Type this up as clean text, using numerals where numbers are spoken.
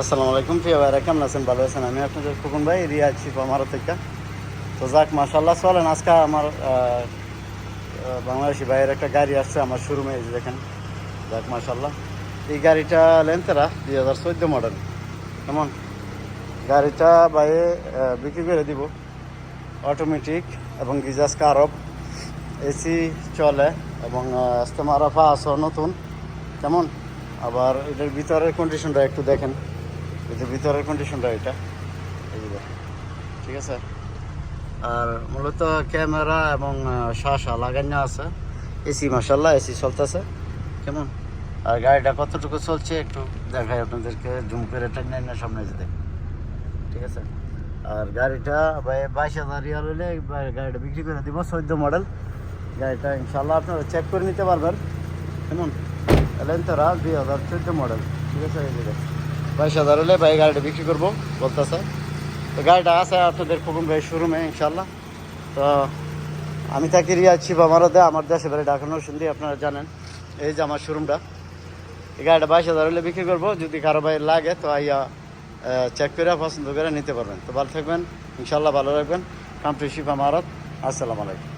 আসসালামু আলাইকুম প্রিয় ভাইরা, কেমন আছেন? ভালো আছেন? আমি আপনাদের খোকন ভাই, রিয়া আছি আমার থেকে। তো যাক, মাশাল্লাহ, চলেন আজকে আমার বাংলাদেশি ভাইয়ের একটা গাড়ি আসছে আমার শোরুমে, এই যে দেখেন। যাক মাশাল্লাহ, এই গাড়িটা লেন্থেরা 2014 মডেল। কেমন গাড়িটা ভাইয়ে বিক্রি করে দিব। অটোমেটিক এবং গিজাস কারব, এসি চলে এবং ইস্তেমারা আছে নতুন। কেমন আবার এটার ভিতরের কন্ডিশনটা একটু দেখেন। এটার ভিতরের কন্ডিশনটা এটা, এই যে দেখেন, ঠিক আছে। আর মূলত ক্যামেরা এবং শাসা লাগানো আছে। এসি মাশাল্লাহ, এসি চলতেছে। কেমন আর গাড়িটা কতটুকু চলছে একটু দেখাই আপনাদেরকে, জুম করে টাইম না সামনে যে দেখেন, ঠিক আছে। আর গাড়িটা 22,000 রিয়াল হলে গাড়িটা বিক্রি করে দিব। 14 মডেল গাড়িটা, ইনশাল্লাহ আপনারা চেক করে নিতে পারবেন। কেমন লেন্থেরা 2014 মডেল, ঠিক আছে। এই যে 22,000 হলে ভাই গাড়িটা বিক্রি করবো বলতেছে। তো গাড়িটা আছে আপনাদের খোকন ভাই শোরুমে, ইনশাল্লাহ। তো আমি থাকি রিয়াদ শিব আমারতে, আমার দেশে বাড়ি ঢাকা নরসিংদী, আপনারা জানেন। এই যে আমার শোরুমটা। এই গাড়িটা 22,000 হলে বিক্রি করবো। যদি কারো ভাই লাগে তো আইয়া চেক করে পছন্দ করে নিতে পারবেন। তো ভালো থাকবেন, ইনশাল্লাহ ভালো রাখবেন। কামটি শিব আমারত। আসসালামু আলাইকুম।